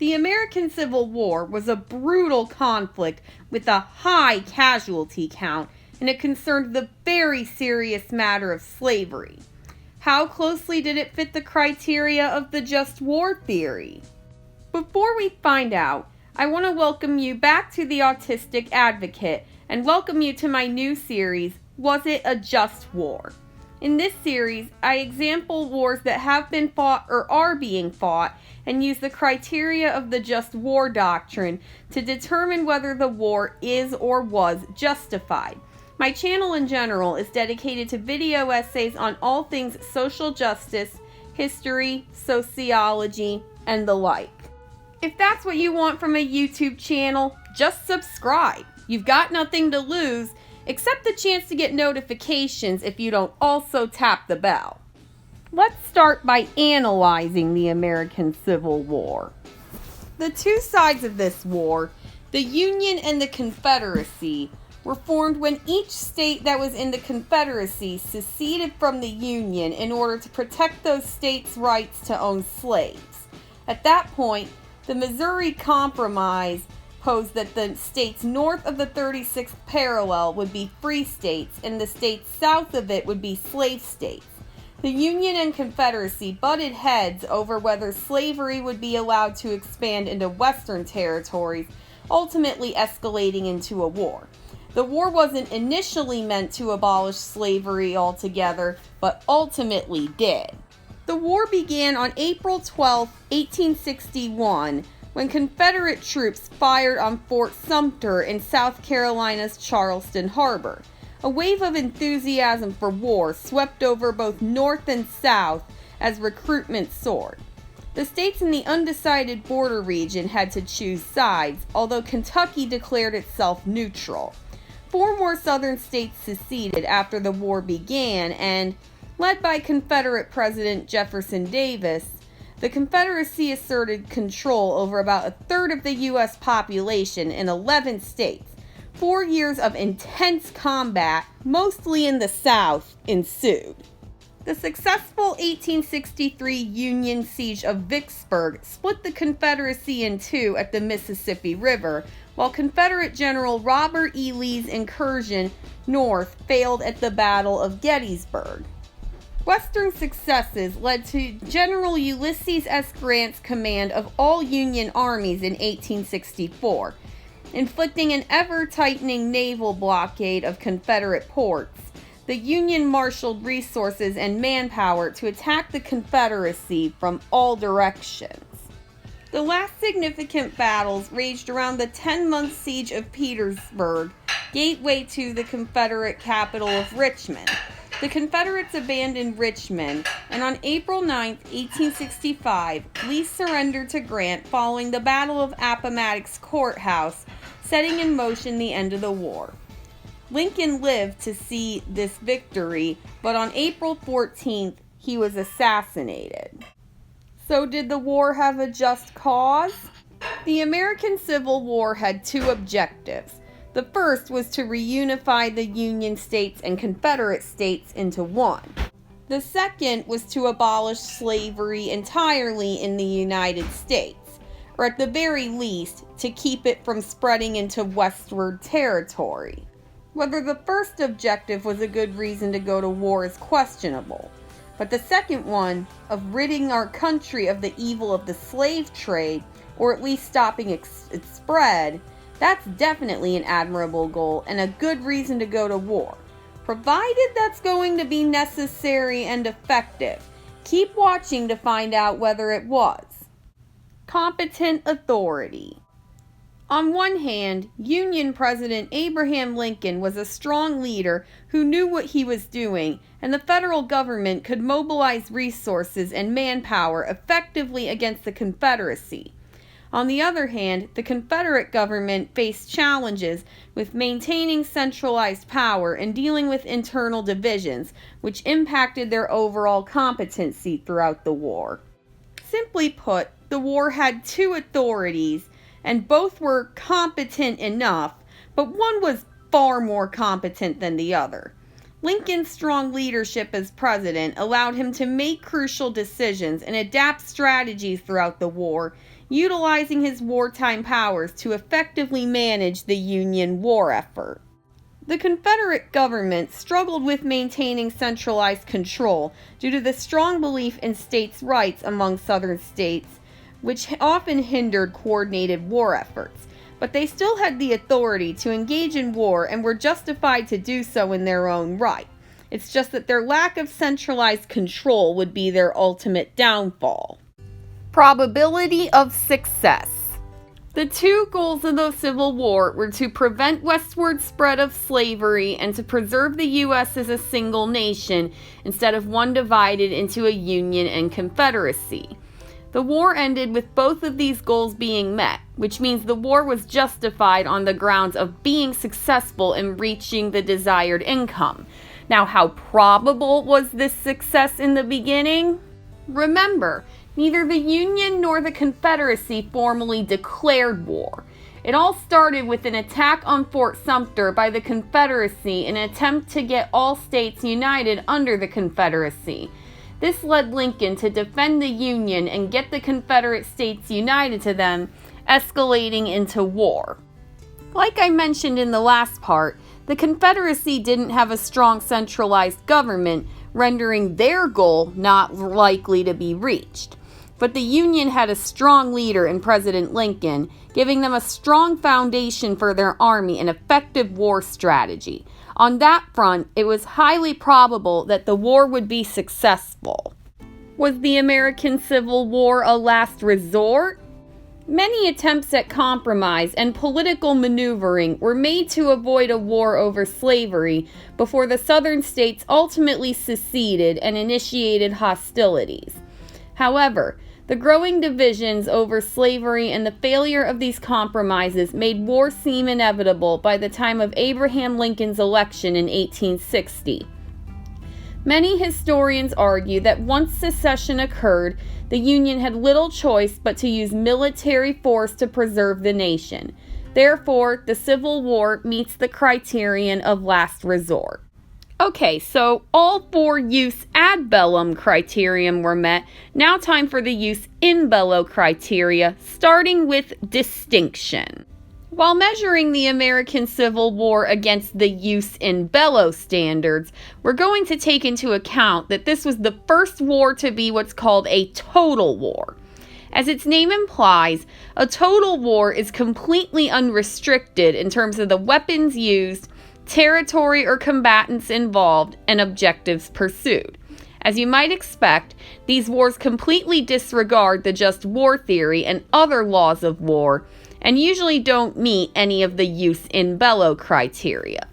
The American Civil War was a brutal conflict with a high casualty count, and it concerned the very serious matter of slavery. How closely did it fit the criteria of the just war theory? Before we find out, I want to welcome you back to the Autistic Advocate and welcome you to my new series, Was It a Just War? In this series, I example wars that have been fought or are being fought and use the criteria of the Just War Doctrine to determine whether the war is or was justified. My channel in general is dedicated to video essays on all things social justice, history, sociology, and the like. If that's what you want from a YouTube channel, just subscribe. You've got nothing to lose, except the chance to get notifications if you don't also tap the bell. Let's start by analyzing the American Civil War. The two sides of this war, the Union and the Confederacy, were formed when each state that was in the Confederacy seceded from the Union in order to protect those states' rights to own slaves. At that point, the Missouri Compromise posed that the states north of the 36th parallel would be free states and the states south of it would be slave states. The Union and Confederacy butted heads over whether slavery would be allowed to expand into Western territories, ultimately escalating into a war. The war wasn't initially meant to abolish slavery altogether, but ultimately did. The war began on April 12, 1861, when Confederate troops fired on Fort Sumter in South Carolina's Charleston Harbor. A wave of enthusiasm for war swept over both North and South as recruitment soared. The states in the undecided border region had to choose sides, although Kentucky declared itself neutral. 4 more southern states seceded after the war began, and, led by Confederate President Jefferson Davis, the Confederacy asserted control over about a third of the U.S. population in 11 states. 4 years of intense combat, mostly in the South, ensued. The successful 1863 Union siege of Vicksburg split the Confederacy in two at the Mississippi River, while Confederate General Robert E. Lee's incursion north failed at the Battle of Gettysburg. Western successes led to General Ulysses S. Grant's command of all Union armies in 1864, inflicting an ever-tightening naval blockade of Confederate ports. The Union marshaled resources and manpower to attack the Confederacy from all directions. The last significant battles raged around the 10-month siege of Petersburg, gateway to the Confederate capital of Richmond. The Confederates abandoned Richmond, and on April 9, 1865, Lee surrendered to Grant following the Battle of Appomattox Courthouse, setting in motion the end of the war. Lincoln lived to see this victory, but on April 14th, he was assassinated. So did the war have a just cause? The American Civil War had 2 objectives. The first was to reunify the Union states and Confederate states into one. The second was to abolish slavery entirely in the United States, or at the very least, to keep it from spreading into westward territory. Whether the first objective was a good reason to go to war is questionable, but the second one, of ridding our country of the evil of the slave trade, or at least stopping its spread, that's definitely an admirable goal and a good reason to go to war, provided that's going to be necessary and effective. Keep watching to find out whether it was. Competent authority. On one hand, Union President Abraham Lincoln was a strong leader who knew what he was doing, and the federal government could mobilize resources and manpower effectively against the Confederacy. On the other hand, the Confederate government faced challenges with maintaining centralized power and dealing with internal divisions, which impacted their overall competency throughout the war. Simply put, the war had 2 authorities, and both were competent enough, but one was far more competent than the other. Lincoln's strong leadership as president allowed him to make crucial decisions and adapt strategies throughout the war, utilizing his wartime powers to effectively manage the Union war effort. The Confederate government struggled with maintaining centralized control due to the strong belief in states' rights among Southern states, which often hindered coordinated war efforts. But they still had the authority to engage in war and were justified to do so in their own right. It's just that their lack of centralized control would be their ultimate downfall. Probability of success. The two goals of the Civil War were to prevent westward spread of slavery and to preserve the U.S. as a single nation instead of one divided into a Union and Confederacy. The war ended with both of these goals being met, which means the war was justified on the grounds of being successful in reaching the desired income. Now, how probable was this success in the beginning? Remember, neither the Union nor the Confederacy formally declared war. It all started with an attack on Fort Sumter by the Confederacy in an attempt to get all states united under the Confederacy. This led Lincoln to defend the Union and get the Confederate States united to them, escalating into war. Like I mentioned in the last part, the Confederacy didn't have a strong centralized government, rendering their goal not likely to be reached. But the Union had a strong leader in President Lincoln, giving them a strong foundation for their army and effective war strategy. On that front, it was highly probable that the war would be successful. Was the American Civil War a last resort? Many attempts at compromise and political maneuvering were made to avoid a war over slavery before the Southern states ultimately seceded and initiated hostilities. However, the growing divisions over slavery and the failure of these compromises made war seem inevitable by the time of Abraham Lincoln's election in 1860. Many historians argue that once secession occurred, the Union had little choice but to use military force to preserve the nation. Therefore, the Civil War meets the criterion of last resort. Okay, so all four jus ad bellum criterion were met. Now time for the jus in bello criteria, starting with distinction. While measuring the American Civil War against the jus in bello standards, we're going to take into account that this was the first war to be what's called a total war. As its name implies, a total war is completely unrestricted in terms of the weapons used, territory or combatants involved, and objectives pursued. As you might expect, these wars completely disregard the just war theory and other laws of war, and usually don't meet any of the jus in bello criteria.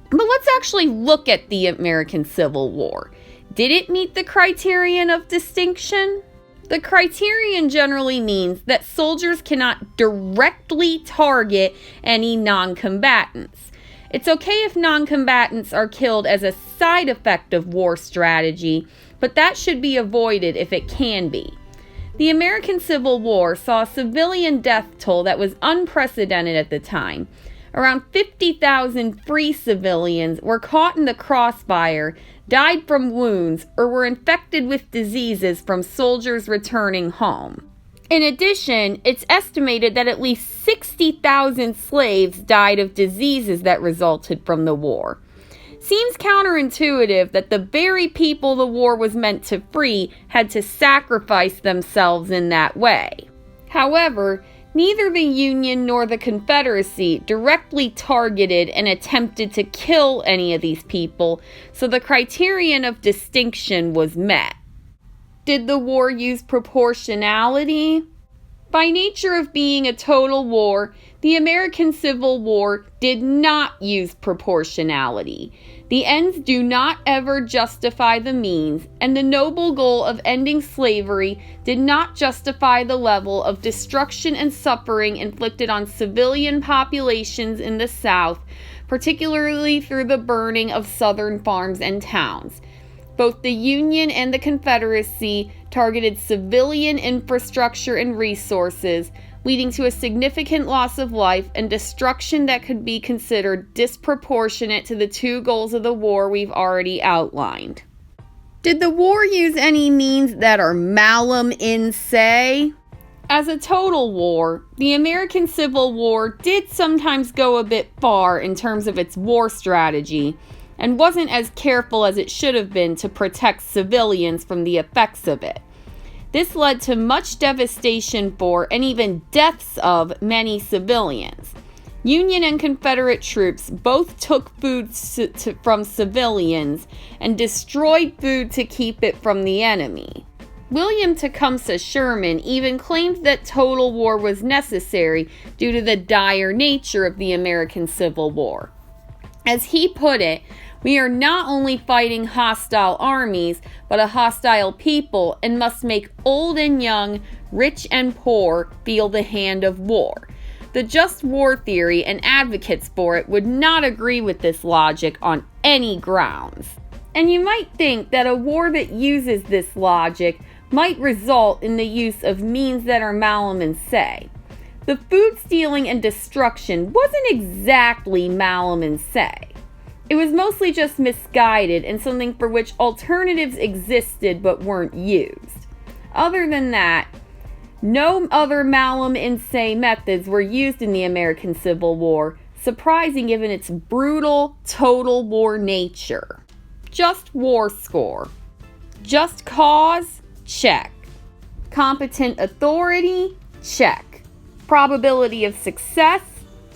But let's actually look at the American Civil War. Did it meet the criterion of distinction? The criterion generally means that soldiers cannot directly target any non-combatants. It's okay if non-combatants are killed as a side effect of war strategy, but that should be avoided if it can be. The American Civil War saw a civilian death toll that was unprecedented at the time. Around 50,000 free civilians were caught in the crossfire, died from wounds, or were infected with diseases from soldiers returning home. In addition, it's estimated that at least 60,000 slaves died of diseases that resulted from the war. Seems counterintuitive that the very people the war was meant to free had to sacrifice themselves in that way. However, neither the Union nor the Confederacy directly targeted and attempted to kill any of these people, so the criterion of distinction was met. Did the war use proportionality? By nature of being a total war, the American Civil War did not use proportionality. The ends do not ever justify the means, and the noble goal of ending slavery did not justify the level of destruction and suffering inflicted on civilian populations in the South, particularly through the burning of Southern farms and towns. Both the Union and the Confederacy targeted civilian infrastructure and resources, leading to a significant loss of life and destruction that could be considered disproportionate to the two goals of the war we've already outlined. Did the war use any means that are malum in se? As a total war, the American Civil War did sometimes go a bit far in terms of its war strategy, and wasn't as careful as it should have been to protect civilians from the effects of it. This led to much devastation for, and even deaths of, many civilians. Union and Confederate troops both took food from civilians and destroyed food to keep it from the enemy. William Tecumseh Sherman even claimed that total war was necessary due to the dire nature of the American Civil War. As he put it, we are not only fighting hostile armies, but a hostile people, and must make old and young, rich and poor, feel the hand of war. The just war theory and advocates for it would not agree with this logic on any grounds. And you might think that a war that uses this logic might result in the use of means that are malum in se. The food stealing and destruction wasn't exactly malum in se. It was mostly just misguided and something for which alternatives existed but weren't used. Other than that, no other malum in se methods were used in the American Civil War, surprising given its brutal, total war nature. Just war score. Just cause? Check. Competent authority? Check. Probability of success?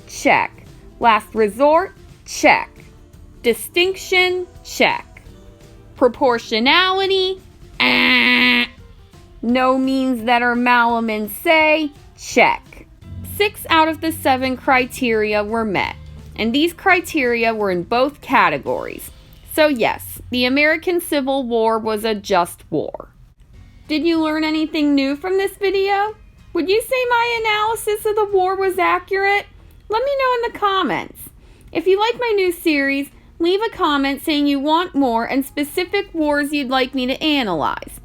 Check. Last resort? Check. Distinction? Check. Proportionality? No means that are malum in se? Check. 6 out of the 7 criteria were met, and these criteria were in both categories. So yes, the American Civil War was a just war. Did you learn anything new from this video? Would you say my analysis of the war was accurate? Let me know in the comments. If you like my new series, leave a comment saying you want more and specific wars you'd like me to analyze.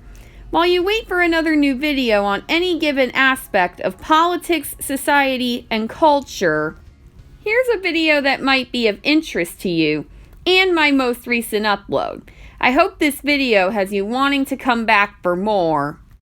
While you wait for another new video on any given aspect of politics, society, and culture, here's a video that might be of interest to you, and my most recent upload. I hope this video has you wanting to come back for more.